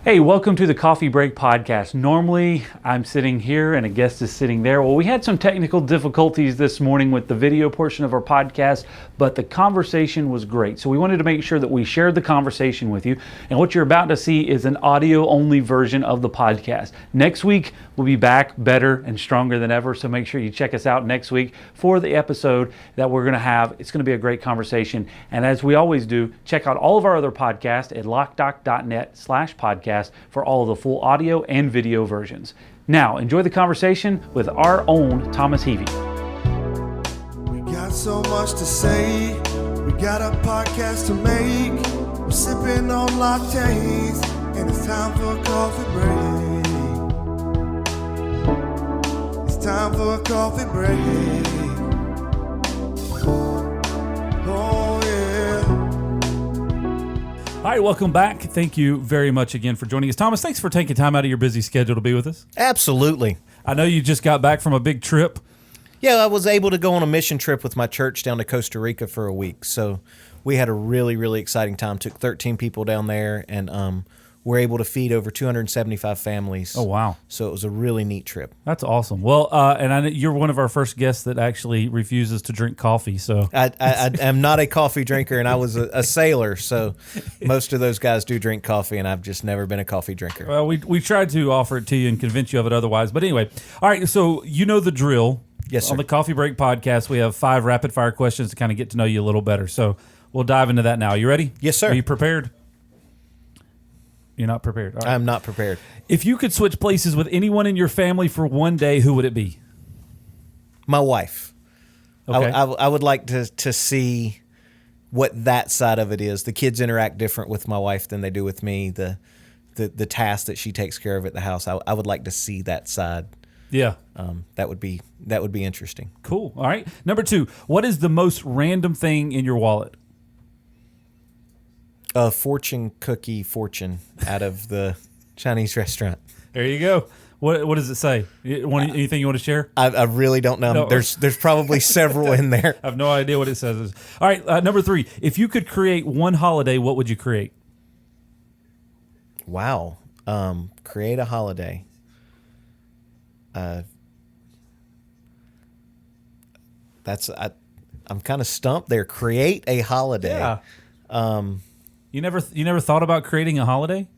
Hey, welcome to the Coffee Break Podcast. Normally, I'm sitting here and a guest is sitting there. Well, we had some technical difficulties this morning with the video portion of our podcast, but the conversation was great. So we wanted to make sure that we shared the conversation with you. And what you're about to see is an audio-only version of the podcast. Next week, we'll be back better and stronger than ever. So make sure you check us out next week for the episode that we're going to have. It's going to be a great conversation. And as we always do, check out all of our other podcasts at Loc-Doc.net/podcast for all of the full audio and video versions. Now, enjoy the conversation with our own Thomas Heavey. We got so much to say. We got a podcast to make. We're sipping on lattes, and it's time for a coffee break. It's time for a coffee break. Oh, yeah. All right, welcome back. Thank you very much again for joining us. Thomas, thanks for taking time out of your busy schedule to be with us. Absolutely. I know you just got back from a big trip. Yeah, I was able to go on a mission trip with my church down to Costa Rica for a week. So we had a really, really exciting time. Took 13 people down there, and we're able to feed over 275 families. Oh, wow. So it was a really neat trip. That's awesome. Well, and I know you're one of our first guests that actually refuses to drink coffee. So I am not a coffee drinker, and I was a sailor, so most of those guys do drink coffee, and I've just never been a coffee drinker. Well, we tried to offer it to you and convince you of it otherwise. But anyway, all right, so you know the drill. Yes, sir. On the Coffee Break Podcast, we have 5 rapid-fire questions to kind of get to know you a little better. So we'll dive into that now. You ready? Yes, sir. Are you prepared? You're not prepared. All right. I'm not prepared. If you could switch places with anyone in your family for one day, who would it be? My wife. Okay. I would like to see what that side of it is. The kids interact different with my wife than they do with me. The task that she takes care of at the house, I would like to see that side. Yeah. That would be interesting. Cool. All right. Number 2, what is the most random thing in your wallet? A fortune cookie out of the Chinese restaurant. There you go. What does it say? Anything you want to share? I really don't know. No. There's probably several in there. I have no idea what it says. All right. Number 3, if you could create one holiday, what would you create? Wow. Create a holiday. I'm kind of stumped there. Create a holiday. Yeah. You never thought about creating a holiday?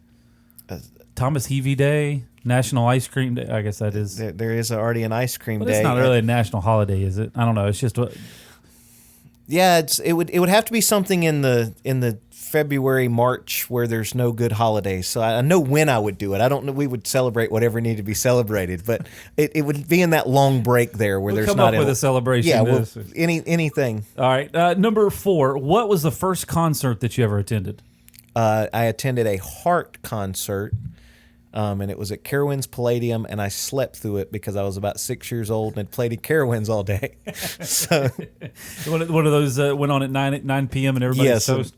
Thomas Heavey Day, National Ice Cream Day. I guess that is. There is already an ice cream But day. it's not really a national holiday, is it? I don't know. It's just what. Yeah, it would have to be something in the February, March where there's no good holidays. So I know when I would do it. I don't know. We would celebrate whatever needed to be celebrated, but it would be in that long break there where We'll there's come not up with a celebration. Yeah, well, anything. All right. Number 4, what was the first concert that you ever attended? I attended a Heart concert, and it was at Carowinds Palladium, and I slept through it because I was about 6 years old and had played at Carowinds all day. So One of those went on at 9 p.m. and everybody's Yes. toast.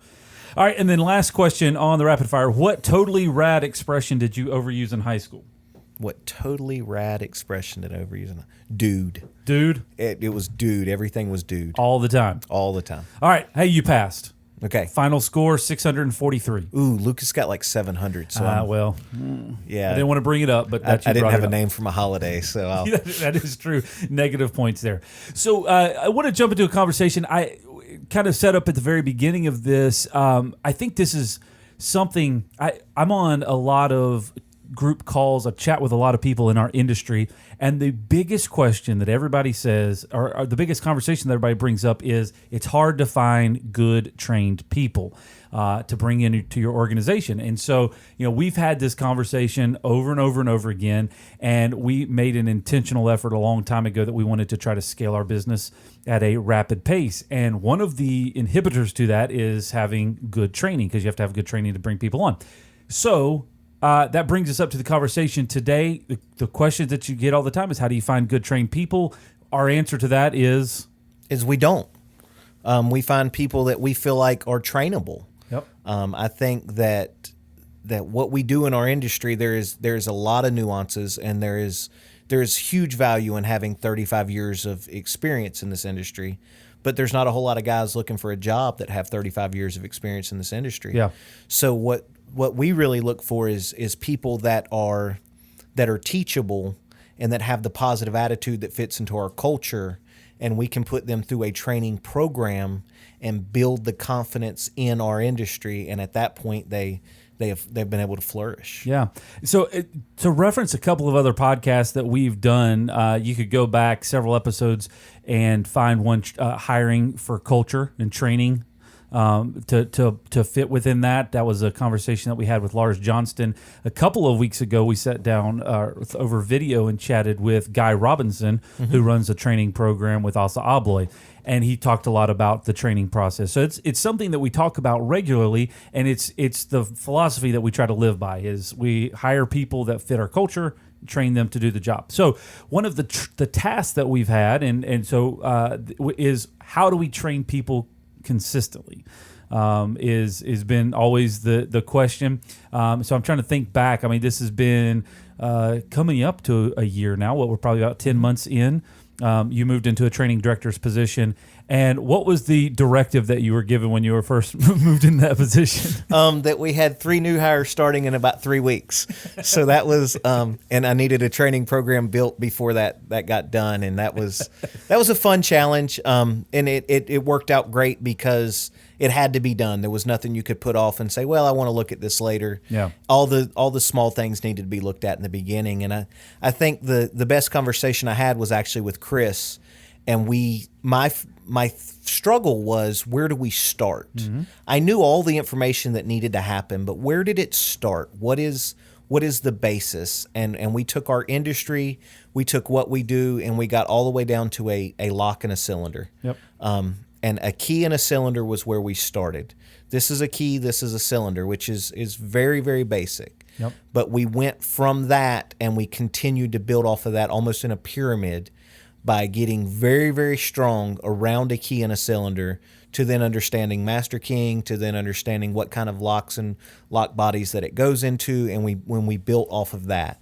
All right, and then last question on the rapid fire. What totally rad expression did you overuse in high school? what totally rad expression did I overuse? Dude. Dude? It was dude. Everything was dude. All the time. All the time. All right. Hey, you passed. Okay. Final score, 643. Ooh, Lucas got like 700. So Well, yeah. I didn't want to bring it up, but I didn't have a up. name for my holiday, so I'll... That is true. Negative points there. So I want to jump into a conversation I kind of set up at the very beginning of this. I think this is something I'm on a lot of group calls. I chat with a lot of people in our industry, and the biggest question that everybody says, or the biggest conversation that everybody brings up, is it's hard to find good trained people to bring into your organization. And so, we've had this conversation over and over and over again, and we made an intentional effort a long time ago that we wanted to try to scale our business at a rapid pace. And one of the inhibitors to that is having good training, because you have to have good training to bring people on. So that brings us up to the conversation today. The question that you get all the time is, how do you find good trained people? Our answer to that is we don't. We find people that we feel like are trainable. Yep. I think that what we do in our industry, there's a lot of nuances, and there is huge value in having 35 years of experience in this industry. But there's not a whole lot of guys looking for a job that have 35 years of experience in this industry. Yeah. So what we really look for is people that are teachable and that have the positive attitude that fits into our culture, and we can put them through a training program and build the confidence in our industry, and at that point they've been able to flourish. Yeah. So to reference a couple of other podcasts that we've done, you could go back several episodes and find one, hiring for culture and training to fit within that. That was a conversation that we had with Lars Johnston. A couple of weeks ago, we sat down over video and chatted with Guy Robinson, who runs a training program with Asa Abloy. And he talked a lot about the training process. So it's something that we talk about regularly, and it's the philosophy that we try to live by. Is we hire people that fit our culture, train them to do the job. So one of the tasks that we've had, is how do we train people consistently? Is been always the question. So I'm trying to think back. I mean, this has been coming up to a year now. We're probably about 10 months in. You moved into a training director's position. And what was the directive that you were given when you were first moved in that position? That we had 3 new hires starting in about 3 weeks. So that was, and I needed a training program built before that got done. And that was a fun challenge. And it worked out great because it had to be done. There was nothing you could put off and say, well, I want to look at this later. Yeah. All the small things needed to be looked at in the beginning. And I think the best conversation I had was actually with Chris. And my struggle was, where do we start? Mm-hmm. I knew all the information that needed to happen, but where did it start? What is the basis? And we took our industry, we took what we do, and we got all the way down to a lock and a cylinder. Yep. And a key and a cylinder was where we started. This is a key, this is a cylinder, which is very, very basic. Yep. But we went from that and we continued to build off of that almost in a pyramid by getting very, very strong around a key and a cylinder, to then understanding master keying, to then understanding what kind of locks and lock bodies that it goes into, and when we built off of that.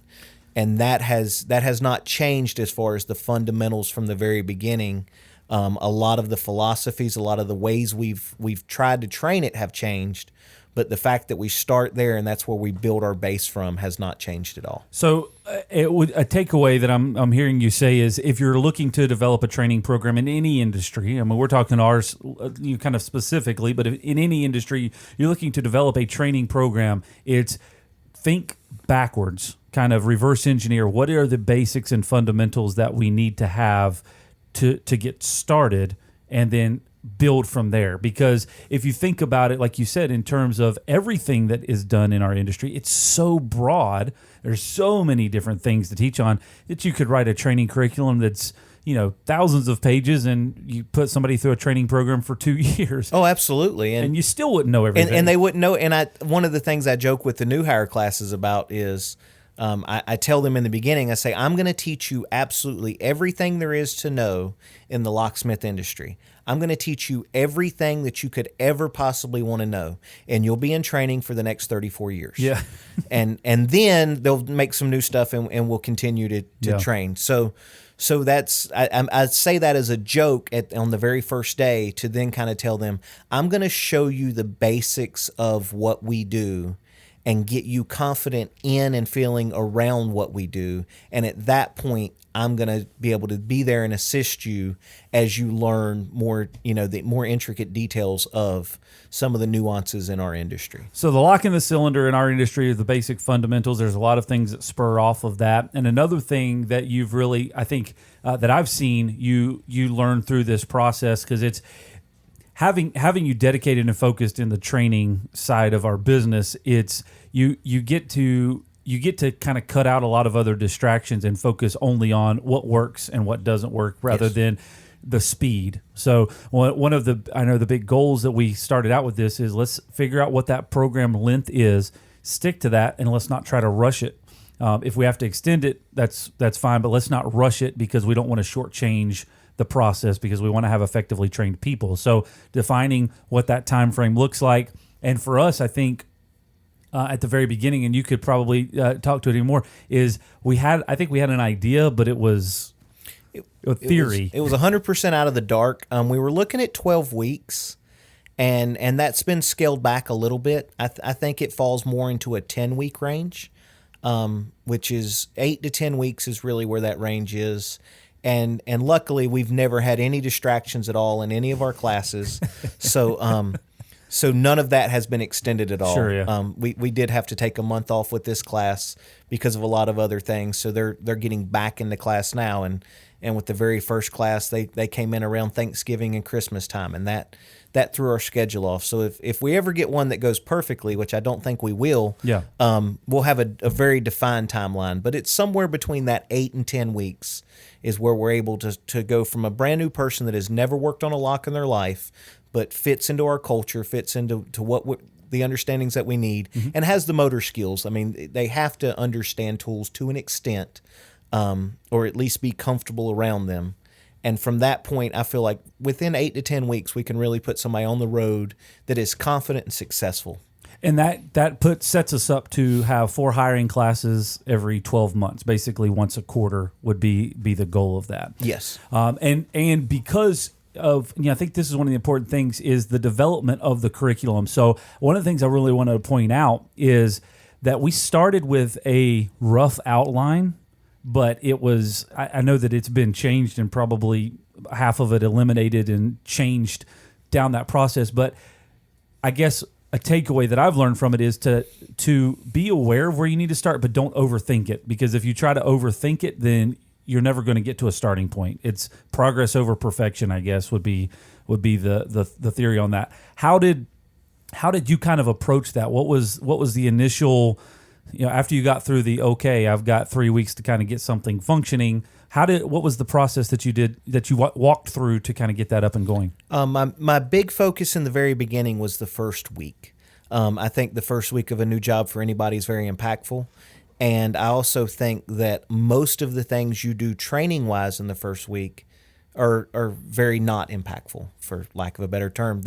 And that has not changed as far as the fundamentals from the very beginning. A lot of the philosophies, a lot of the ways we've tried to train it have changed, but the fact that we start there and that's where we build our base from has not changed at all. So a takeaway that I'm hearing you say is, if you're looking to develop a training program in any industry, I mean, we're talking ours kind of specifically, but in any industry you're looking to develop a training program, it's think backwards, kind of reverse engineer. What are the basics and fundamentals that we need to have to get started, and then build from there? Because if you think about it, like you said, in terms of everything that is done in our industry, it's so broad. There's so many different things to teach on that you could write a training curriculum that's, thousands of pages, and you put somebody through a training program for 2 years. Oh, absolutely. And you still wouldn't know everything. And they wouldn't know. And one of the things I joke with the new hire classes about is, I tell them in the beginning, I say, I'm going to teach you absolutely everything there is to know in the locksmith industry. I'm going to teach you everything that you could ever possibly want to know, and you'll be in training for the next 34 years. Yeah. and then they'll make some new stuff, and we'll continue to train. So that's, I say that as a joke on the very first day, to then kind of tell them, I'm going to show you the basics of what we do and get you confident in and feeling around what we do. And at that point, I'm going to be able to be there and assist you as you learn more, the more intricate details of some of the nuances in our industry. So the lock and the cylinder in our industry are the basic fundamentals. There's a lot of things that spur off of that. And another thing that you've really, I think, that I've seen you learn through this process, because it's, having you dedicated and focused in the training side of our business, it's you get to kind of cut out a lot of other distractions and focus only on what works and what doesn't work, rather than the speed. So one of the big goals that we started out with this is, let's figure out what that program length is, stick to that, and let's not try to rush it. If we have to extend it, that's fine, but let's not rush it, because we don't want to shortchange the process, because we want to have effectively trained people. So defining what that time frame looks like. And for us, I think at the very beginning, and you could probably talk to it anymore, is we had an idea, but it was a theory. It was 100% out of the dark. We were looking at 12 weeks, and that's been scaled back a little bit. I think it falls more into a 10-week range, which is 8 to 10 weeks is really where that range is. And luckily, we've never had any distractions at all in any of our classes. So none of that has been extended at all. Sure, yeah. We did have to take a month off with this class because of a lot of other things. So they're getting back into class now, and with the very first class, they came in around Thanksgiving and Christmas time, and that threw our schedule off. So if we ever get one that goes perfectly, which I don't think we will, we'll have a very defined timeline. But it's somewhere between that 8 and 10 weeks is where we're able to go from a brand new person that has never worked on a lock in their life, but fits into our culture, fits into the understandings that we need, and has the motor skills. I mean, they have to understand tools to an extent, or at least be comfortable around them. And from that point, I feel like within 8 to 10 weeks, we can really put somebody on the road that is confident and successful. And that sets us up to have 4 hiring classes every 12 months. Basically, once a quarter would be the goal of that. Yes. And because of, I think this is one of the important things is the development of the curriculum. So one of the things I really wanted to point out is that we started with a rough outline, but it was, I know that it's been changed and probably half of it eliminated and changed down that process. But I guess a takeaway that I've learned from it is to be aware of where you need to start, but don't overthink it. Because if you try to overthink it, then you're never going to get to a starting point. It's progress over perfection, I guess, would be the theory on that. How did you kind of approach that? What was the initial, after you got through the I've got 3 weeks to kind of get something functioning. What was the process that you walked through to kind of get that up and going? My big focus in the very beginning was the first week. I think the first week of a new job for anybody is very impactful. And I also think that most of the things you do training-wise in the first week are very not impactful, for lack of a better term.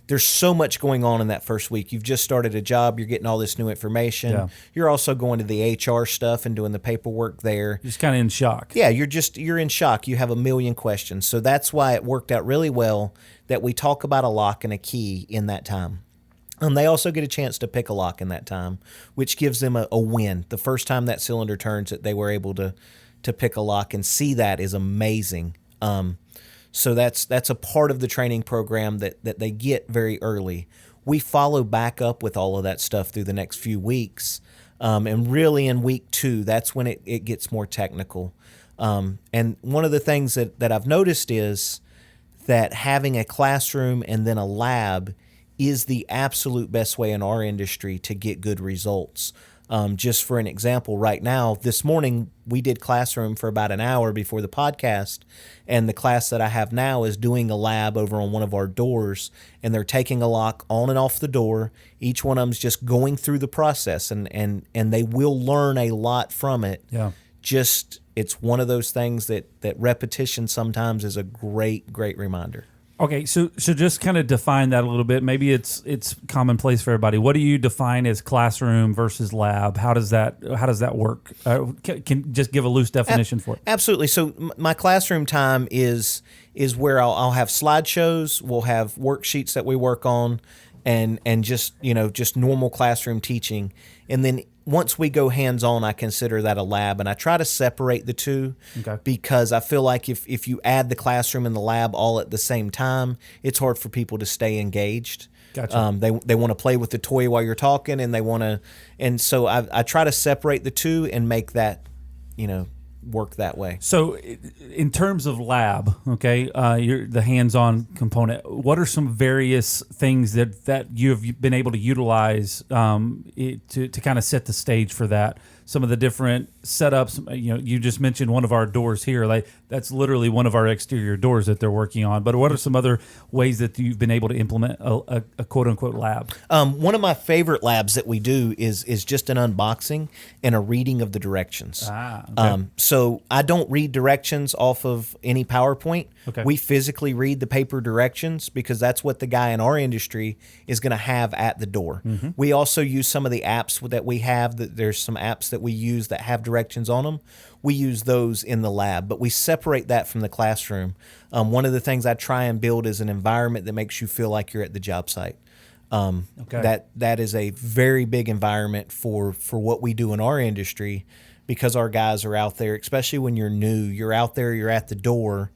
There's so much going on in that first week. You've just started a job. You're getting all this new information. Yeah. You're also going to the HR stuff and doing the paperwork there. Just kind of in shock. Yeah, you're in shock. You have a million questions. So that's why it worked out really well that we talk about a lock and a key in that time. They also get a chance to pick a lock in that time, which gives them a win. The first time that cylinder turns, that they were able to pick a lock and see that is amazing. So that's a part of the training program that they get very early. We follow back up with all of that stuff through the next few weeks. And really in week 2, that's when it gets more technical. And one of the things that I've noticed is that having a classroom and then a lab is the absolute best way in our industry to get good results. Just for an example, right now, this morning, we did classroom for about an hour before the podcast, and the class that I have now is doing a lab over on one of our doors, and they're taking a lock on and off the door. Each one of them's just going through the process, and they will learn a lot from it. Yeah. It's one of those things that repetition sometimes is a great, great reminder. Okay, so just kind of define that a little bit. Maybe it's commonplace for everybody. What do you define as classroom versus lab? How does that work? Can just give a loose definition for it. Absolutely. So my classroom time is where I'll have slideshows. We'll have worksheets that we work on, and just normal classroom teaching. And then once we go hands-on, I consider that a lab, and I try to separate the two because I feel like if you add the classroom and the lab all at the same time, it's hard for people to stay engaged. Gotcha. They want to play with the toy while you're talking, and so I try to separate the two and make that, work that way. So in terms of lab, the hands-on component, what are some various things that you've been able to utilize to kind of set the stage for that? Some of the different setups, you just mentioned one of our doors here. That's literally one of our exterior doors that they're working on. But what are some other ways that you've been able to implement a quote-unquote lab? One of my favorite labs that we do is just an unboxing and a reading of the directions. Okay. So I don't read directions off of any PowerPoint. Okay. We physically read the paper directions because that's what the guy in our industry is going to have at the door. We also use some of the apps that we have. There's some apps that we use that have directions on them. We use those in the lab, but we separate that from the classroom. One of the things I try and build is an environment that makes you feel like you're at the job site. That is a very big environment for what we do in our industry, because our guys are out there, especially when you're new. You're out there, you're at the door,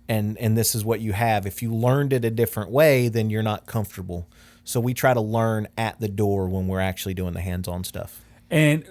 and this is what you have. If you learned it a different way, then you're not comfortable. So we try to learn at the door when we're actually doing the hands-on stuff. And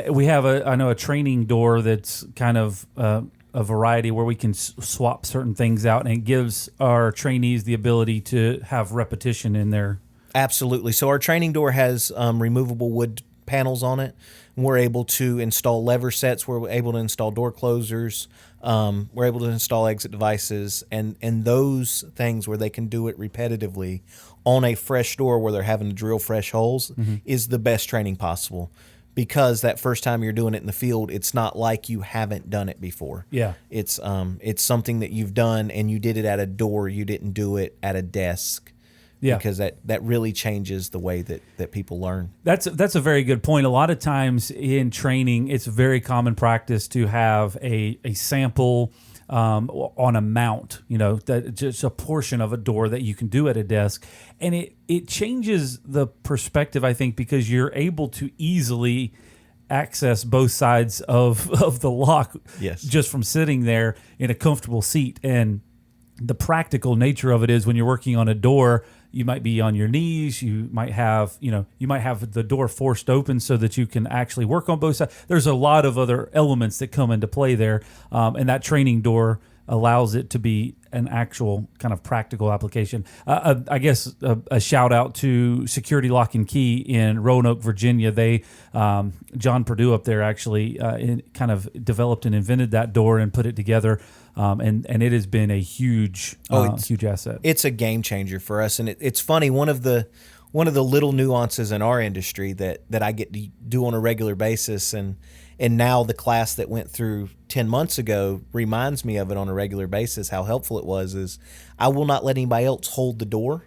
we have a training door that's kind of a variety where we can swap certain things out, and it gives our trainees the ability to have repetition in there. Absolutely. So our training door has removable wood panels on it. We're able to install lever sets. We're able to install door closers. We're able to install exit devices, and those things where they can do it repetitively on a fresh door where they're having to drill fresh holes is the best training possible. Because that first time you're doing it in the field, it's not like you haven't done it before. Yeah. It's something that you've done, and you did it at a door. You didn't do it at a desk. Yeah. Because that really changes the way that people learn. That's a very good point. A lot of times in training, it's very common practice to have a sample on a mount, that just a portion of a door that you can do at a desk. And it changes the perspective, I think, because you're able to easily access both sides of the lock. Yes. Just from sitting there in a comfortable seat. And the practical nature of it is when you're working on a door, you might be on your knees. You might have the door forced open so that you can actually work on both sides. There's a lot of other elements that come into play there, and that training door allows it to be an actual kind of practical application. I guess a shout out to Security Lock and Key in Roanoke, Virginia. They, John Purdue up there actually kind of developed and invented that door and put it together. And it has been a huge asset. It's a game changer for us, and it's funny. One of the little nuances in our industry that I get to do on a regular basis, and now the class that went through 10 months ago reminds me of it on a regular basis. How helpful it was is I will not let anybody else hold the door.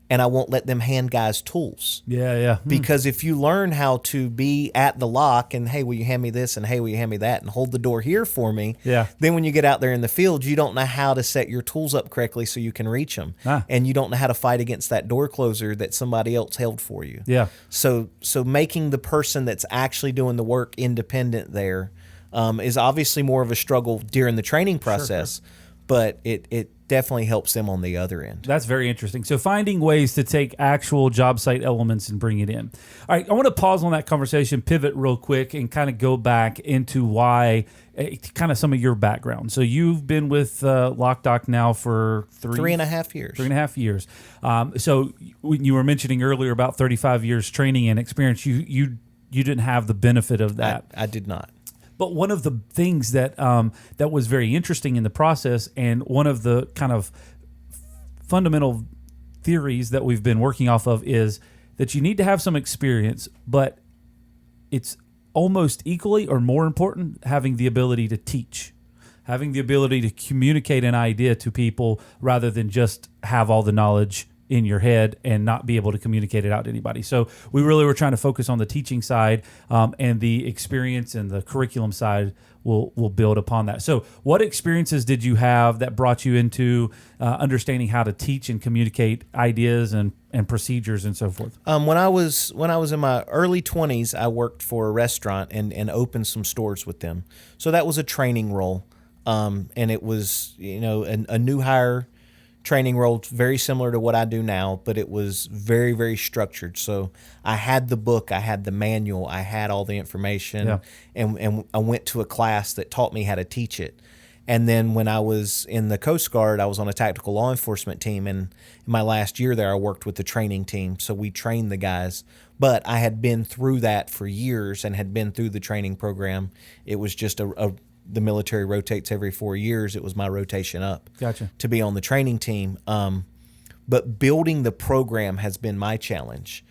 And I won't let them hand guys tools. Yeah. Because if you learn how to be at the lock and, hey, will you hand me this? And, hey, will you hand me that? And hold the door here for me. Yeah. Then when you get out there in the field, you don't know how to set your tools up correctly so you can reach them. And you don't know how to fight against that door closer that somebody else held for you. Yeah. So making the person that's actually doing the work independent there is obviously more of a struggle during the training process. Sure. But it definitely helps them on the other end. That's very interesting. So finding ways to take actual job site elements and bring it in. All right, I want to pause on that conversation, pivot real quick, and kind of go back into why, kind of some of your background. So you've been with Loc-Doc now for 3.5 years. 3.5 years. So when you were mentioning earlier about 35 years training and experience, you didn't have the benefit of that. I did not. But one of the things that was very interesting in the process, and one of the kind of fundamental theories that we've been working off of, is that you need to have some experience, but it's almost equally or more important having the ability to teach, having the ability to communicate an idea to people rather than just have all the knowledge in your head and not be able to communicate it out to anybody. So we really were trying to focus on the teaching side, and the experience and the curriculum side will build upon that. So what experiences did you have that brought you into understanding how to teach and communicate ideas and procedures and so forth? When I was in my early 20s, I worked for a restaurant and opened some stores with them. So that was a training role, and it was a new hire training role, very similar to what I do now, but it was very, very structured. So I had the book, I had the manual, I had all the information, and I went to a class that taught me how to teach it. And then when I was in the Coast Guard, I was on a tactical law enforcement team, and in my last year there, I worked with the training team. So we trained the guys, but I had been through that for years and had been through the training program. It was just the military rotates every 4 years. It was my rotation up to be on the training team. But building the program has been my challenge,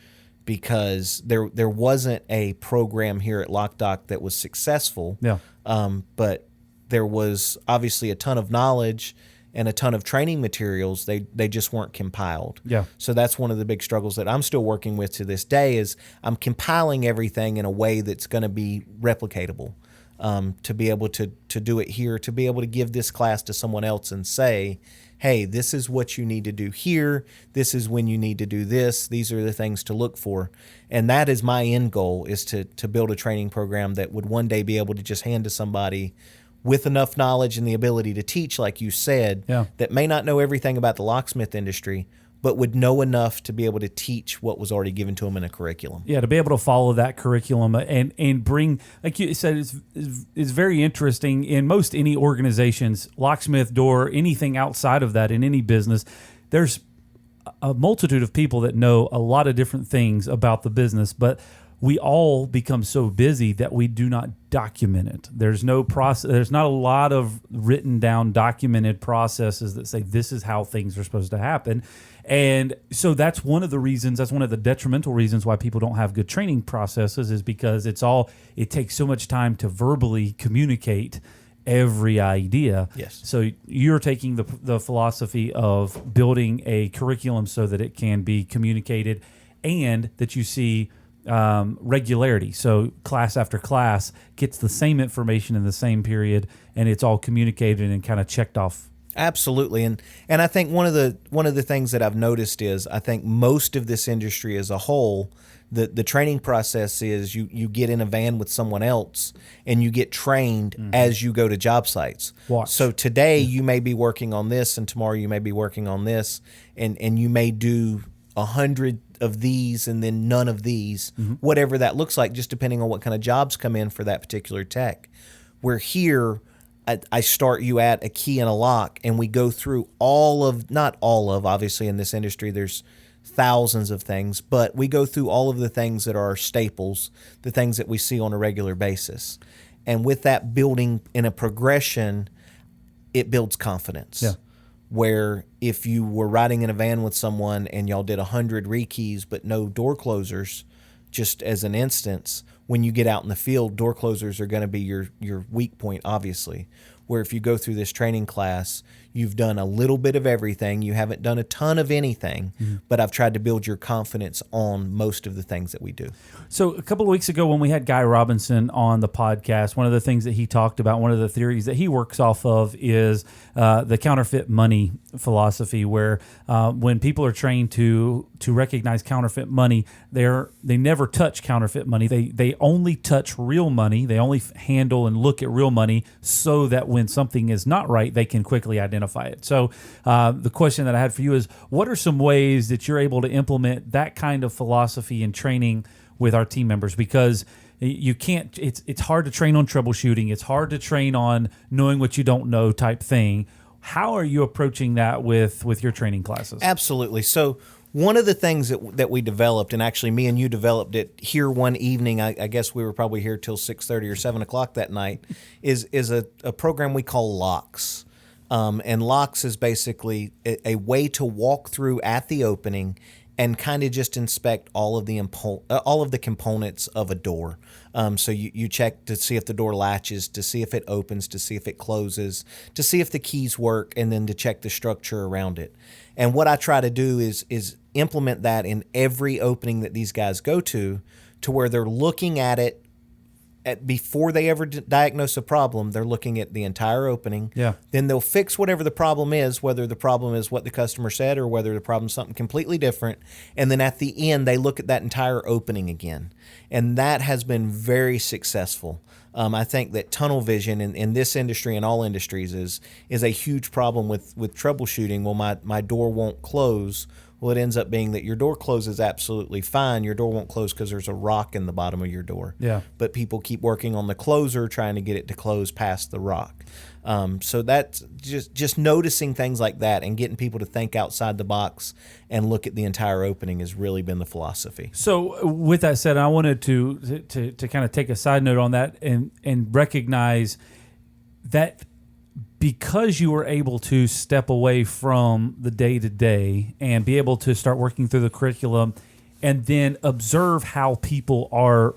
because there wasn't a program here at Loc-Doc that was successful. But there was obviously a ton of knowledge and a ton of training materials. They just weren't compiled. Yeah. So that's one of the big struggles that I'm still working with to this day is I'm compiling everything in a way that's going to be replicatable. To be able to do it here, to be able to give this class to someone else and say, hey, this is what you need to do here. This is when you need to do this. These are the things to look for. And that is my end goal, is to build a training program that would one day be able to just hand to somebody with enough knowledge and the ability to teach, like you said, that may not know everything about the locksmith industry, but would know enough to be able to teach what was already given to them in a curriculum. Yeah, to be able to follow that curriculum and bring, like you said, it's very interesting. In most any organizations, locksmith, door, anything outside of that in any business, there's a multitude of people that know a lot of different things about the business, but we all become so busy that we do not document it. There's no process. There's not a lot of written down documented processes that say this is how things are supposed to happen. And so that's one of the reasons, that's one of the detrimental reasons why people don't have good training processes, is because it takes so much time to verbally communicate every idea. Yes. So you're taking the philosophy of building a curriculum so that it can be communicated and that you see regularity. So class after class gets the same information in the same period, and it's all communicated and kind of checked off. Absolutely. And I think one of the things that I've noticed is, I think most of this industry as a whole, the training process is you get in a van with someone else and you get trained as you go to job sites. So today you may be working on this, and tomorrow you may be working on this, and you may do 100 of these and then none of these, whatever that looks like, just depending on what kind of jobs come in for that particular tech. Where here, I start you at a key and a lock, and we go through not all of, obviously in this industry there's thousands of things, but we go through all of the things that are staples, the things that we see on a regular basis. And with that building in a progression, it builds confidence. Yeah. Where if you were riding in a van with someone and y'all did 100 rekeys but no door closers, just as an instance, when you get out in the field, door closers are going to be your weak point, obviously. Where if you go through this training class, you've done a little bit of everything. You haven't done a ton of anything, but I've tried to build your confidence on most of the things that we do. So a couple of weeks ago when we had Guy Robinson on the podcast, one of the things that he talked about, one of the theories that he works off of is the counterfeit money philosophy, where when people are trained to recognize counterfeit money, they never touch counterfeit money. They only touch real money. They only handle and look at real money, so that when something is not right, they can quickly identify it. So the question that I had for you is, what are some ways that you're able to implement that kind of philosophy and training with our team members? Because you can't, it's hard to train on troubleshooting. It's hard to train on knowing what you don't know type thing. How are you approaching that with your training classes? Absolutely. So one of the things that we developed, and actually me and you developed it here one evening, I guess we were probably here till 6:30 or 7 o'clock that night, is a program we call Locks. And Locks is basically a way to walk through at the opening and kind of just inspect all of the components of a door. So you check to see if the door latches, to see if it opens, to see if it closes, to see if the keys work, and then to check the structure around it. And what I try to do is implement that in every opening that these guys go to where they're looking at it before they ever diagnose a problem. They're looking at the entire opening. Yeah. Then they'll fix whatever the problem is, whether the problem is what the customer said or whether the problem is something completely different. And then at the end, they look at that entire opening again. And that has been very successful. I think that tunnel vision in this industry and all industries is a huge problem with troubleshooting. Well, my door won't close. Well, it ends up being that your door closes absolutely fine. Your door won't close because there's a rock in the bottom of your door. Yeah. But people keep working on the closer, trying to get it to close past the rock. So that's just noticing things like that and getting people to think outside the box and look at the entire opening has really been the philosophy. So with that said, I wanted to kind of take a side note on that and recognize that because you were able to step away from the day-to-day and be able to start working through the curriculum and then observe how people are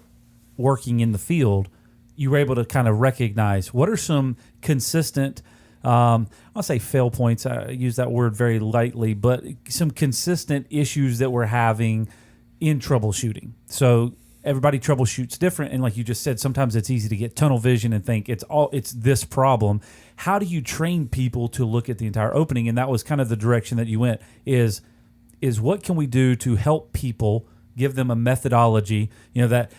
working in the field, you were able to kind of recognize what are some consistent I'll say fail points. I use that word very lightly, but some consistent issues that we're having in troubleshooting. So everybody troubleshoots different, and like you just said, sometimes it's easy to get tunnel vision and think it's this problem. How do you train people to look at the entire opening? And that was kind of the direction that you went. Is what can we do to help people? Give them a methodology, that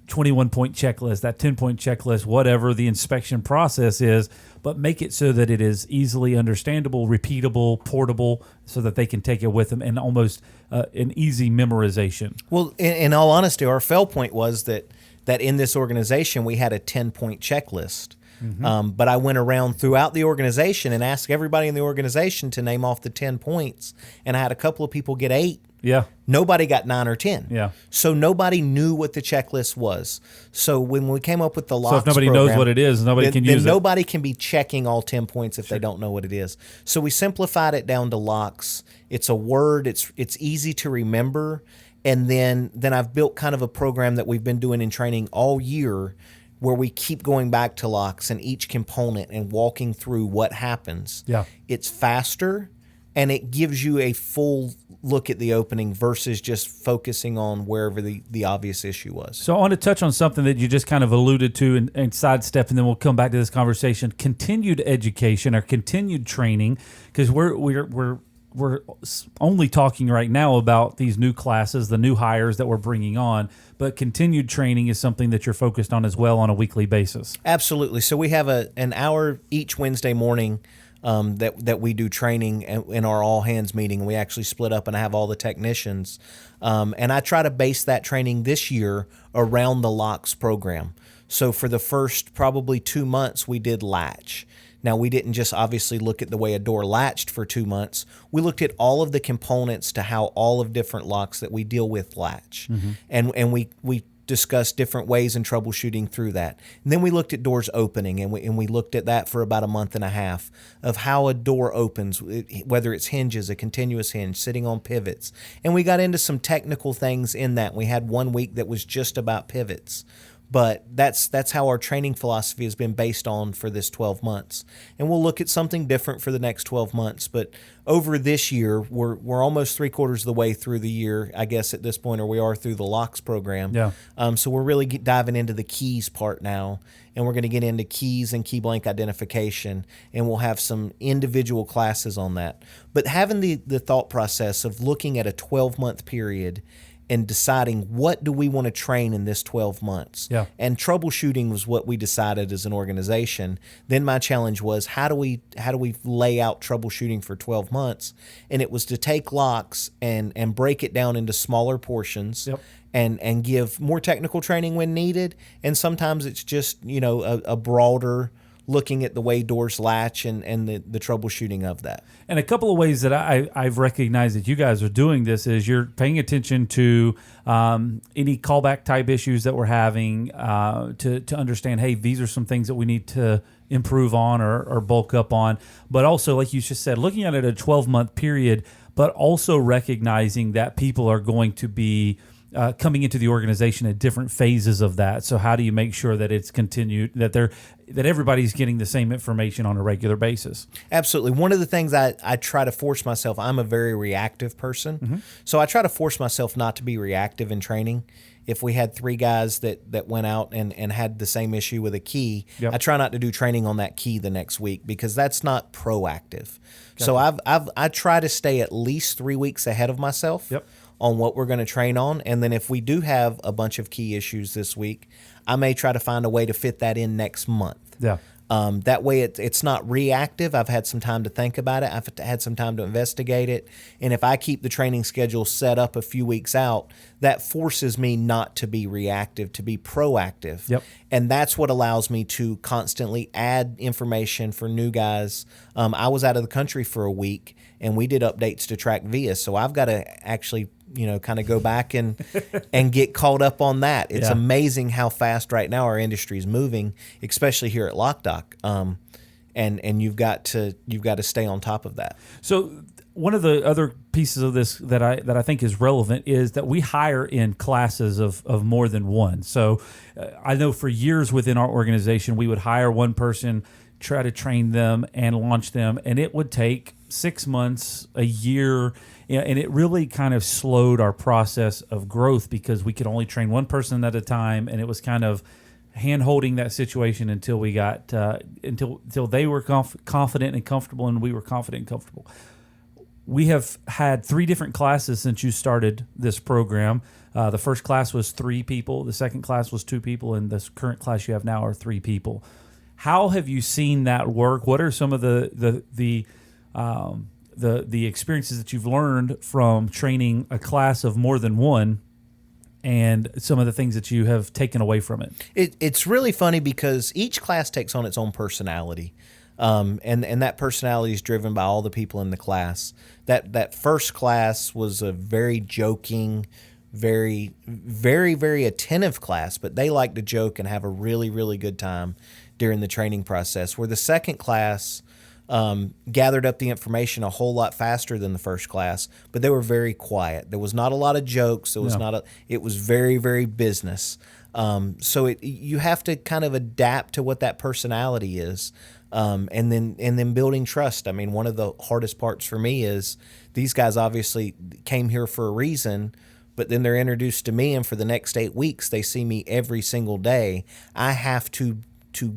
21-point checklist, that 10-point checklist, whatever the inspection process is, but make it so that it is easily understandable, repeatable, portable, so that they can take it with them, and almost an easy memorization. Well, in all honesty, our fail point was that in this organization we had a 10-point checklist. Mm-hmm. But I went around throughout the organization and asked everybody in the organization to name off the 10 points, and I had a couple of people get 8. Yeah. Nobody got 9 or 10. Yeah. So nobody knew what the checklist was. So when we came up with the LOCs so if nobody program, knows what it is, nobody can use it. Nobody can be checking all 10 points if they don't know what it is. So we simplified it down to LOCs. It's a word. It's easy to remember. And then I've built kind of a program that we've been doing in training all year, where we keep going back to LOCs and each component and walking through what happens. Yeah. It's faster, and it gives you a full look at the opening versus just focusing on wherever the obvious issue was. So I want to touch on something that you just kind of alluded to and sidestep, and then we'll come back to this conversation. Continued education or continued training, because we're only talking right now about these new classes, the new hires that we're bringing on, but continued training is something that you're focused on as well on a weekly basis. Absolutely. So we have an hour each Wednesday morning that we do training in our all hands meeting. We actually split up and I have all the technicians. And I try to base that training this year around the LOCs program. So for the first probably 2 months, we did latch. Now, we didn't just obviously look at the way a door latched for 2 months. We looked at all of the components to how all of different locks that we deal with latch. Mm-hmm. And we discussed different ways in troubleshooting through that. And then we looked at doors opening, and we looked at that for about a month and a half of how a door opens, whether it's hinges, a continuous hinge, sitting on pivots. And we got into some technical things in that. We had 1 week that was just about pivots. But that's how our training philosophy has been based on for this 12 months. And we'll look at something different for the next 12 months. But over this year, we're almost 3/4 of the way through the year, I guess, at this point, or we are through the LOCs program. Yeah. So we're really diving into the keys part now. And we're going to get into keys and key blank identification. And we'll have some individual classes on that. But having the thought process of looking at a 12-month period and deciding what do we want to train in this 12 months. Yeah. And troubleshooting was what we decided as an organization. Then my challenge was how do we lay out troubleshooting for 12 months? And it was to take locks and break it down into smaller portions. Yep. And give more technical training when needed. And sometimes it's just, a broader looking at the way doors latch and the troubleshooting of that. And a couple of ways that I've recognized that you guys are doing this is you're paying attention to any callback type issues that we're having to understand, hey, these are some things that we need to improve on or bulk up on. But also, like you just said, looking at it at a 12-month period, but also recognizing that people are going to be coming into the organization at different phases of that. So how do you make sure that it's continued, that everybody's getting the same information on a regular basis? Absolutely. One of the things I try to force myself, I'm a very reactive person. Mm-hmm. So I try to force myself not to be reactive in training. If we had 3 guys that went out and had the same issue with a key, yep. I try not to do training on that key the next week because that's not proactive. Gotcha. So I try to stay at least 3 weeks ahead of myself. Yep. On what we're going to train on. And then if we do have a bunch of key issues this week, I may try to find a way to fit that in next month. Yeah. That way it's not reactive. I've had some time to think about it. I've had some time to investigate it. And if I keep the training schedule set up a few weeks out, that forces me not to be reactive, to be proactive. Yep. And that's what allows me to constantly add information for new guys. I was out of the country for a week, and we did updates to Track Via. So I've got to actually kind of go back and get caught up on that. It's amazing how fast right now our industry is moving, especially here at Loc-Doc. And you've got to stay on top of that. So one of the other pieces of this that I think is relevant is that we hire in classes of more than one. So I know for years within our organization, we would hire one person try to train them and launch them, and it would take 6 months, a year, and it really kind of slowed our process of growth because we could only train one person at a time, and it was kind of hand-holding that situation until we got until they were confident and comfortable, and we were confident and comfortable. We have had 3 different classes since you started this program. The first class was 3 people, the second class was 2 people, and this current class you have now are 3 people. How have you seen that work? What are some of the experiences that you've learned from training a class of more than one, and some of the things that you have taken away from it? It's really funny because each class takes on its own personality. And that personality is driven by all the people in the class. That first class was a very joking, very, very, very attentive class, but they like to joke and have a really, really good time during the training process. Where the second class gathered up the information a whole lot faster than the first class, but they were very quiet. There was not a lot of jokes. There was it was very, very business. So you have to kind of adapt to what that personality is. And then building trust. I mean, one of the hardest parts for me is these guys obviously came here for a reason, but then they're introduced to me, and for the next 8 weeks, they see me every single day. I have to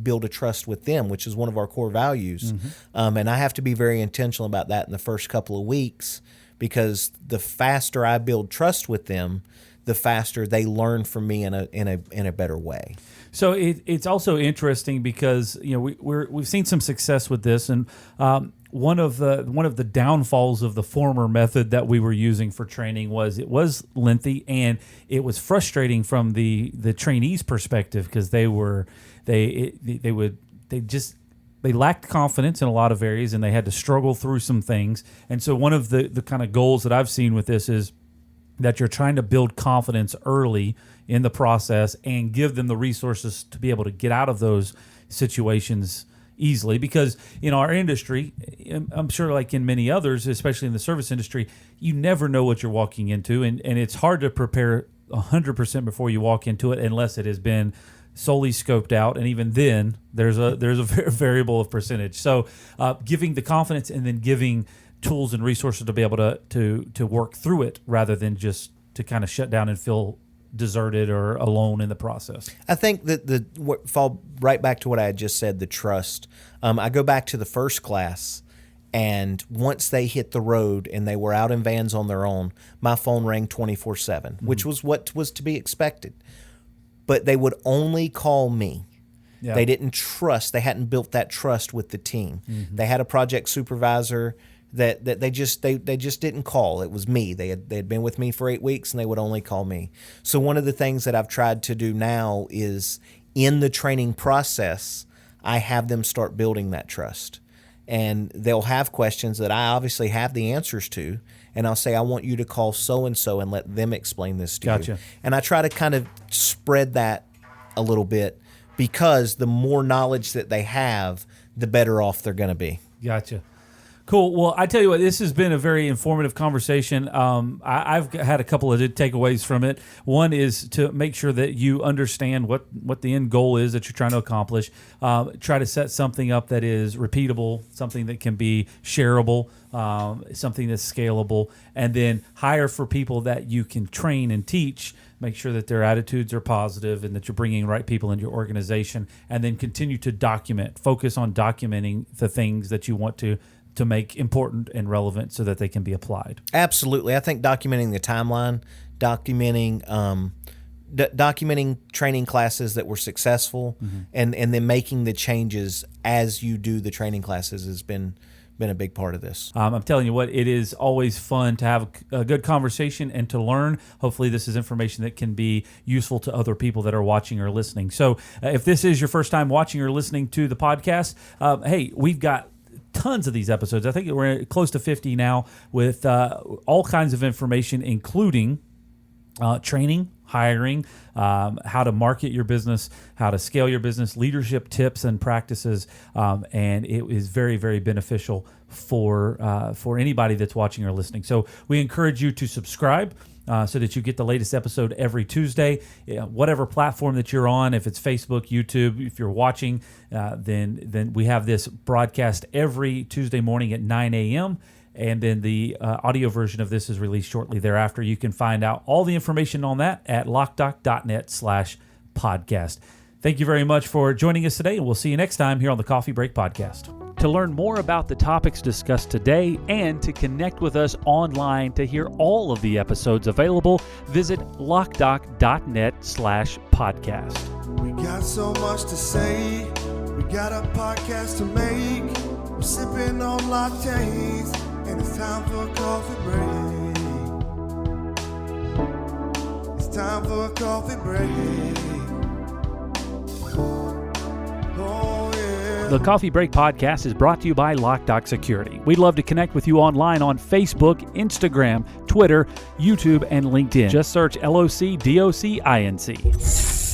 build a trust with them, which is one of our core values. And I have to be very intentional about that in the first couple of weeks, because the faster I build trust with them, the faster they learn from me in a better way. So it's also interesting because we've seen some success with this, and one of the downfalls of the former method that we were using for training was it was lengthy, and it was frustrating from the trainees' perspective because they lacked confidence in a lot of areas, and they had to struggle through some things. And so one of the kind of goals that I've seen with this is that you're trying to build confidence early in the process and give them the resources to be able to get out of those situations easily. Because in our industry, I'm sure like in many others, especially in the service industry, you never know what you're walking into, and it's hard to prepare 100% before you walk into it unless it has been solely scoped out, and even then there's a variable of percentage. So giving the confidence and then giving tools and resources to be able to work through it rather than just to kind of shut down and feel deserted or alone in the process. I think that fall right back to what I had just said, the trust. I go back to the first class, and once they hit the road and they were out in vans on their own, my phone rang 24/7, which was what was to be expected. But they would only call me. Yeah. They didn't trust. They hadn't built that trust with the team. They had a project supervisor that they just didn't call. It was me. They had been with me for 8 weeks, and they would only call me. So one of the things that I've tried to do now is in the training process, I have them start building that trust. And they'll have questions that I obviously have the answers to, and I'll say, I want you to call so-and-so and let them explain this to you. And I try to kind of spread that a little bit, because the more knowledge that they have, the better off they're going to be. Gotcha. Cool. Well, I tell you what, this has been a very informative conversation. I've had a couple of takeaways from it. One is to make sure that you understand what the end goal is that you're trying to accomplish. Try to set something up that is repeatable, something that can be shareable, something that's scalable, and then hire for people that you can train and teach. Make sure that their attitudes are positive and that you're bringing the right people into your organization, and then continue to document. Focus on documenting the things that you want to make important and relevant so that they can be applied. Absolutely. I think documenting the timeline, documenting training classes that were successful, and then making the changes as you do the training classes has been a big part of this. I'm telling you what, it is always fun to have a good conversation and to learn. Hopefully this is information that can be useful to other people that are watching or listening. So if this is your first time watching or listening to the podcast, hey, we've got tons of these episodes. I think we're close to 50 now, with all kinds of information, including training, hiring, how to market your business, how to scale your business, leadership tips and practices, and it is very, very beneficial for anybody that's watching or listening. So we encourage you to subscribe. so that you get the latest episode every Tuesday. Whatever platform that you're on, if it's Facebook, YouTube, if you're watching, then we have this broadcast every Tuesday morning at 9 a.m., and then the audio version of this is released shortly thereafter. You can find out all the information on that at Loc-Doc.net/podcast. Thank you very much for joining us today, and we'll see you next time here on the Coffee Break Podcast. To learn more about the topics discussed today and to connect with us online to hear all of the episodes available, visit Loc-Doc.net/podcast. We got so much to say. We got a podcast to make. We're sipping on lattes, and it's time for a coffee break. It's time for a coffee break. Oh, yeah. The Coffee Break Podcast is brought to you by Loc-Doc Security. We'd love to connect with you online on Facebook, Instagram, Twitter, YouTube, and LinkedIn. Just search LOCDOCINC.